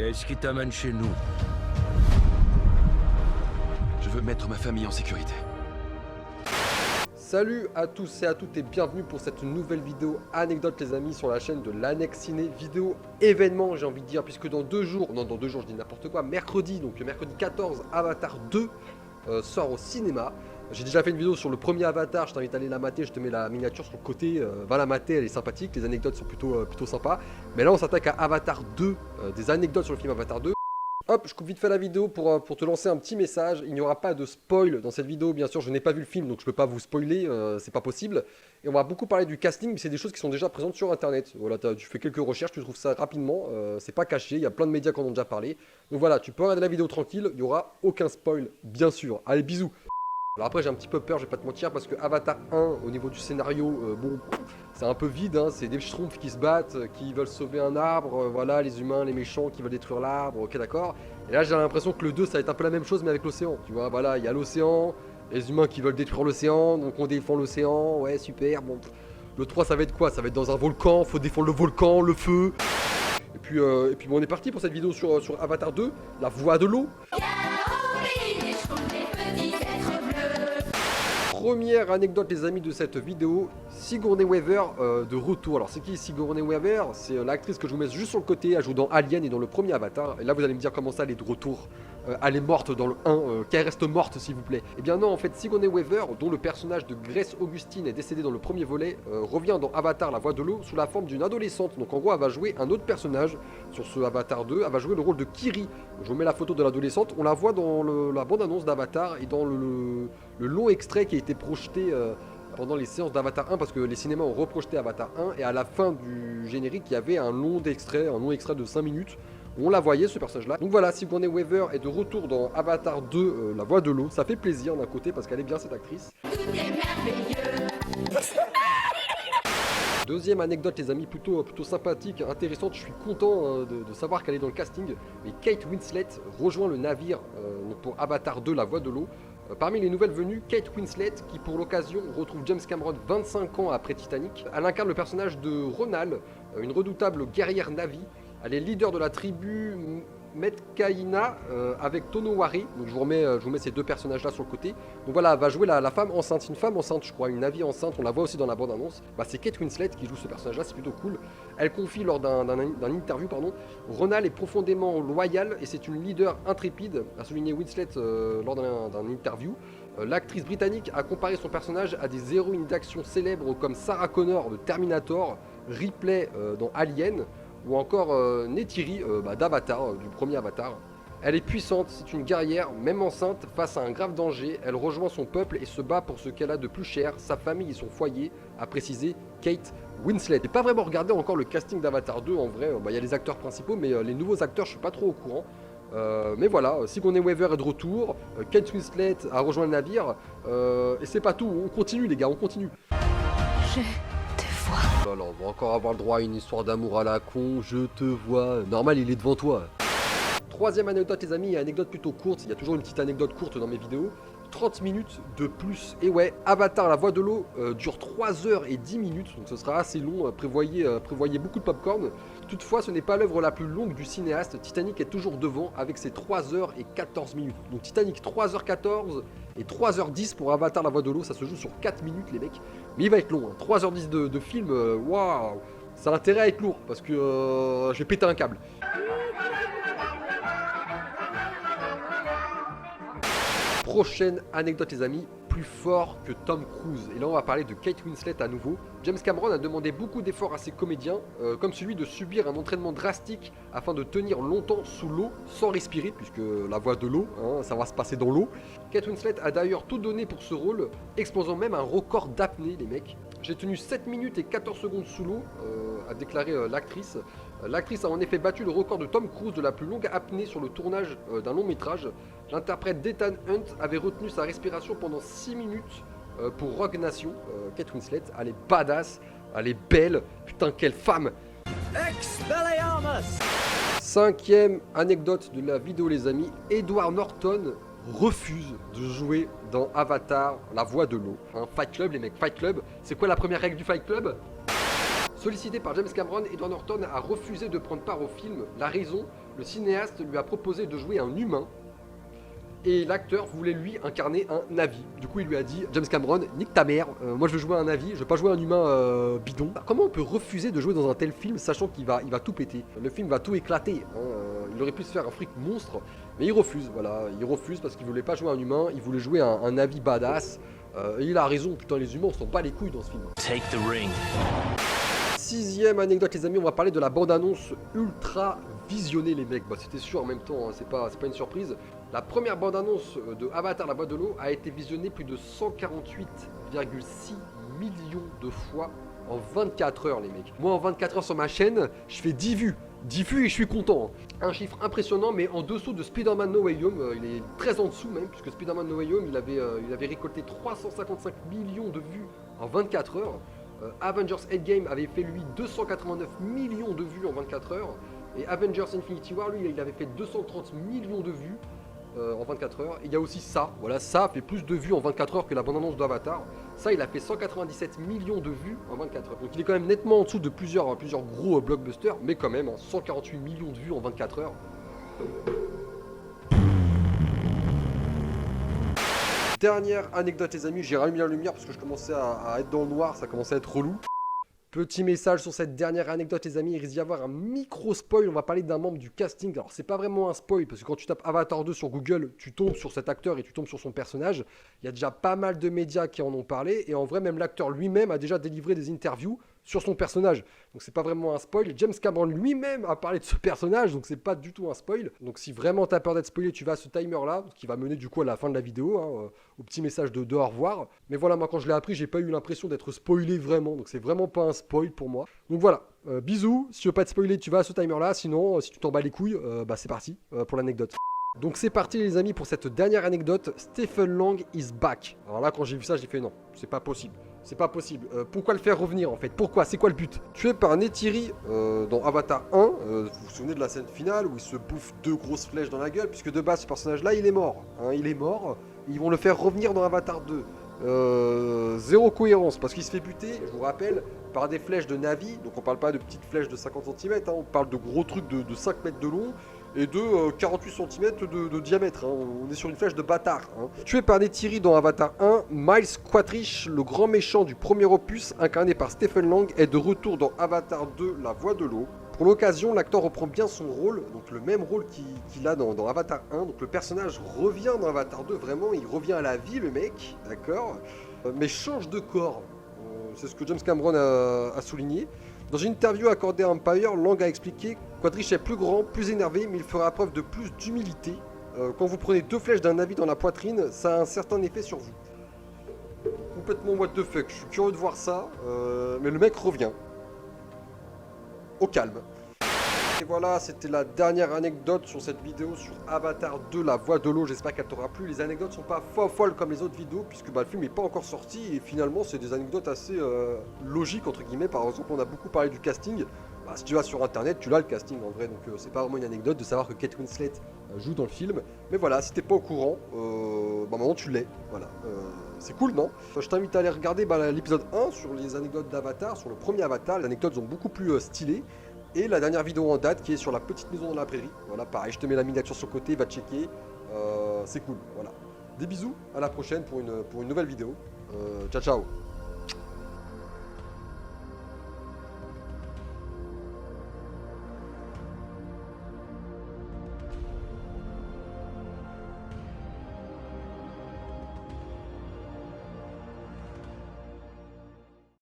Qu'est-ce qui t'amène chez nous? Je veux mettre ma famille en sécurité. Salut à tous et à toutes et bienvenue pour cette nouvelle vidéo anecdote les amis sur la chaîne de l'Annex Ciné. Vidéo événement j'ai envie de dire, puisque dans 2 jours, non dans 2 jours je dis n'importe quoi, mercredi, donc mercredi 14, Avatar 2 sort au cinéma. J'ai déjà fait une vidéo sur le premier Avatar, je t'invite à aller la mater, je te mets la miniature sur le côté, va la mater, elle est sympathique, les anecdotes sont plutôt sympas. Mais là on s'attaque à Avatar 2, des anecdotes sur le film Avatar 2. Hop, je coupe vite fait la vidéo pour te lancer un petit message. Il n'y aura pas de spoil dans cette vidéo, bien sûr, je n'ai pas vu le film, donc je ne peux pas vous spoiler, c'est pas possible. Et on va beaucoup parler du casting, mais c'est des choses qui sont déjà présentes sur internet. Voilà, tu fais quelques recherches, tu trouves ça rapidement, c'est pas caché, il y a plein de médias qui en ont déjà parlé. Donc voilà, tu peux regarder la vidéo tranquille, il n'y aura aucun spoil, bien sûr. Allez, bisous. Alors après j'ai un petit peu peur, je vais pas te mentir, parce que Avatar 1, au niveau du scénario, bon, c'est un peu vide, hein, c'est des schtroumpfs qui se battent, qui veulent sauver un arbre, voilà, les humains, les méchants qui veulent détruire l'arbre, ok d'accord. Et là j'ai l'impression que le 2 ça va être un peu la même chose mais avec l'océan, tu vois, voilà, il y a l'océan, les humains qui veulent détruire l'océan, donc on défend l'océan, ouais super, bon. Le 3 ça va être quoi? Ça va être dans un volcan, faut défendre le volcan, le feu. Et puis bon, on est parti pour cette vidéo sur Avatar 2, la voix de l'eau. Première anecdote les amis de cette vidéo, Sigourney Weaver de retour. Alors c'est qui Sigourney Weaver? C'est l'actrice que je vous mets juste sur le côté, elle joue dans Alien et dans le premier Avatar. Et là vous allez me dire comment ça elle est de retour, elle est morte dans le 1, qu'elle reste morte s'il vous plaît. Et bien non en fait Sigourney Weaver, dont le personnage de Grace Augustine est décédé dans le premier volet, revient dans Avatar la voix de l'eau sous la forme d'une adolescente. Donc en gros elle va jouer un autre personnage sur ce Avatar 2, elle va jouer le rôle de Kiri. Je vous mets la photo de l'adolescente, on la voit dans la bande-annonce d'Avatar et dans le long extrait qui a été projeté pendant les séances d'Avatar 1 parce que les cinémas ont reprojeté Avatar 1 et à la fin du générique il y avait un long extrait de 5 minutes où on la voyait ce personnage là. Donc voilà, Sigourney Weaver est de retour dans Avatar 2 la voix de l'eau, ça fait plaisir d'un côté parce qu'elle est bien cette actrice. Deuxième anecdote les amis, plutôt sympathique, intéressante, je suis content de savoir qu'elle est dans le casting. Mais Kate Winslet rejoint le navire pour Avatar 2 la voix de l'eau. Parmi les nouvelles venues, Kate Winslet qui pour l'occasion retrouve James Cameron 25 ans après Titanic. Elle incarne le personnage de Ronal, une redoutable guerrière Na'vi. Elle est leader de la tribu Metkayina avec Tonowari. Donc je vous mets ces deux personnages là sur le côté. Donc voilà, elle va jouer la femme enceinte, une femme enceinte je crois, une Na'vi enceinte, on la voit aussi dans la bande annonce. Bah, c'est Kate Winslet qui joue ce personnage là, c'est plutôt cool. Elle confie lors d'un interview, Ronal est profondément loyal et c'est une leader intrépide, a souligné Winslet lors d'un interview. L'actrice britannique a comparé son personnage à des héroïnes d'action célèbres comme Sarah Connor de Terminator, Ripley dans Alien, ou encore Neytiri d'Avatar, du premier Avatar. Elle est puissante, c'est une guerrière, même enceinte, face à un grave danger, elle rejoint son peuple et se bat pour ce qu'elle a de plus cher, sa famille et son foyer, a précisé Kate Winslet. J'ai pas vraiment regardé encore le casting d'Avatar 2, en vrai, il y a les acteurs principaux, mais les nouveaux acteurs, je suis pas trop au courant. Mais voilà, Sigourney Weaver est de retour, Kate Winslet a rejoint le navire, et c'est pas tout, on continue les gars, on continue. Oh là là, on va encore avoir le droit à une histoire d'amour à la con, je te vois, normal il est devant toi. Troisième anecdote les amis, anecdote plutôt courte, il y a toujours une petite anecdote courte dans mes vidéos. 30 minutes de plus, et ouais, Avatar la voix de l'eau dure 3h10, donc ce sera assez long, prévoyez beaucoup de popcorn. Toutefois ce n'est pas l'œuvre la plus longue du cinéaste, Titanic est toujours devant avec ses 3h14. Donc Titanic 3h14 et 3h10 pour Avatar la voix de l'eau, ça se joue sur 4 minutes les mecs, mais il va être long, hein. 3h10 de film, waouh, ça a intérêt à être lourd, parce que je vais péter un câble. Prochaine anecdote les amis, plus fort que Tom Cruise. Et là on va parler de Kate Winslet à nouveau. James Cameron a demandé beaucoup d'efforts à ses comédiens, comme celui de subir un entraînement drastique afin de tenir longtemps sous l'eau sans respirer, puisque la voix de l'eau, hein, ça va se passer dans l'eau. Kate Winslet a d'ailleurs tout donné pour ce rôle, exposant même un record d'apnée les mecs. J'ai tenu 7 minutes et 14 secondes sous l'eau, a déclaré l'actrice. L'actrice a en effet battu le record de Tom Cruise de la plus longue apnée sur le tournage d'un long métrage. L'interprète d'Ethan Hunt avait retenu sa respiration pendant 6 minutes pour Rogue Nation. Kate Winslet, elle est badass, elle est belle, putain quelle femme. Cinquième anecdote de la vidéo les amis, Edward Norton refuse de jouer dans Avatar, la voix de l'eau. Fight Club les mecs, Fight Club, c'est quoi la première règle du Fight Club? Sollicité par James Cameron, Edward Norton a refusé de prendre part au film. La raison, le cinéaste lui a proposé de jouer un humain et l'acteur voulait lui incarner un Navi. Du coup il lui a dit, James Cameron, nique ta mère, moi je veux jouer un Navi, je veux pas jouer un humain bidon. Comment on peut refuser de jouer dans un tel film sachant qu'il va tout péter? Le film va tout éclater, hein. Il aurait pu se faire un fric monstre, mais il refuse, voilà, il refuse parce qu'il voulait pas jouer un humain, il voulait jouer un Navi badass. Et il a raison, putain les humains on s'en bat les couilles dans ce film. Take the ring. Sixième anecdote les amis, on va parler de la bande-annonce ultra visionnée les mecs. Bah c'était sûr en même temps, hein, c'est pas une surprise. La première bande-annonce de Avatar la voix de l'eau a été visionnée plus de 148,6 millions de fois en 24 heures les mecs. Moi en 24 heures sur ma chaîne, je fais 10 vues. 10 vues et je suis content. Un chiffre impressionnant mais en dessous de Spider-Man No Way Home, il est très en dessous même, puisque Spider-Man No Way Home il avait récolté 355 millions de vues en 24 heures. Avengers Endgame avait fait lui 289 millions de vues en 24 heures. Et Avengers Infinity War, lui, il avait fait 230 millions de vues en 24 heures. Et il y a aussi ça, voilà, ça fait plus de vues en 24 heures que la bande-annonce d'Avatar. Ça, il a fait 197 millions de vues en 24 heures. Donc il est quand même nettement en dessous de plusieurs gros blockbusters, mais quand même, 148 millions de vues en 24 heures. Dernière anecdote les amis, j'ai rallumé la lumière parce que je commençais à être dans le noir, ça commençait à être relou. Petit message sur cette dernière anecdote les amis, il risque d'y avoir un micro spoil, on va parler d'un membre du casting. Alors c'est pas vraiment un spoil parce que quand tu tapes Avatar 2 sur Google, tu tombes sur cet acteur et tu tombes sur son personnage. Il y a déjà pas mal de médias qui en ont parlé et en vrai même l'acteur lui-même a déjà délivré des interviews sur son personnage. Donc c'est pas vraiment un spoil. James Cameron lui-même a parlé de ce personnage, donc c'est pas du tout un spoil. Donc si vraiment t'as peur d'être spoilé, tu vas à ce timer là, qui va mener du coup à la fin de la vidéo, hein, au petit message de au revoir. Mais voilà, moi quand je l'ai appris, j'ai pas eu l'impression d'être spoilé vraiment, donc c'est vraiment pas un spoil pour moi. Donc voilà, bisous, si tu veux pas être spoilé, tu vas à ce timer là, sinon si tu t'en bats les couilles, bah c'est parti pour l'anecdote. Donc c'est parti les amis pour cette dernière anecdote, Stephen Lang is back. Alors là quand j'ai vu ça j'ai fait non, c'est pas possible. C'est pas possible. Pourquoi le faire revenir en fait? Pourquoi? C'est quoi le but? Tué par Neytiri dans Avatar 1, vous vous souvenez de la scène finale où il se bouffe 2 grosses flèches dans la gueule, puisque de base ce personnage là il est mort. Hein, il est mort, ils vont le faire revenir dans Avatar 2. Zéro cohérence parce qu'il se fait buter, je vous rappelle, par des flèches de Navi. Donc on parle pas de petites flèches de 50 cm, hein, on parle de gros trucs de 5 mètres de long et de 48 cm de diamètre. Hein. On est sur une flèche de bâtard. Hein. Tué par Neytiri dans Avatar 1, Miles Quaritch, le grand méchant du premier opus, incarné par Stephen Lang, est de retour dans Avatar 2, La Voix de l'eau. Pour l'occasion, l'acteur reprend bien son rôle, donc le même rôle qu'il a dans Avatar 1. Donc le personnage revient dans Avatar 2, vraiment, il revient à la vie, le mec, d'accord, mais change de corps. C'est ce que James Cameron a souligné. Dans une interview accordée à Empire, Lang a expliqué « Quaritch est plus grand, plus énervé, mais il fera preuve de plus d'humilité. Quand vous prenez 2 flèches d'un Navi dans la poitrine, ça a un certain effet sur vous. » Complètement what the fuck, je suis curieux de voir ça, mais le mec revient. Au calme. Et voilà, c'était la dernière anecdote sur cette vidéo sur Avatar 2, La Voix de l'eau. J'espère qu'elle t'aura plu. Les anecdotes sont pas folles comme les autres vidéos, puisque le film n'est pas encore sorti. Et finalement, c'est des anecdotes assez logiques, entre guillemets. Par exemple, on a beaucoup parlé du casting. Bah, si tu vas sur internet, tu l'as le casting en vrai. Donc, c'est pas vraiment une anecdote de savoir que Kate Winslet joue dans le film. Mais voilà, si t'es pas au courant, bah maintenant tu l'es. Voilà. C'est cool, non? Je t'invite à aller regarder l'épisode 1 sur les anecdotes d'Avatar, sur le premier Avatar. Les anecdotes sont beaucoup plus stylées. Et la dernière vidéo en date qui est sur la petite maison dans la prairie. Voilà, pareil, je te mets la miniature sur le côté, va checker. C'est cool, voilà. Des bisous, à la prochaine pour une nouvelle vidéo. Ciao, ciao.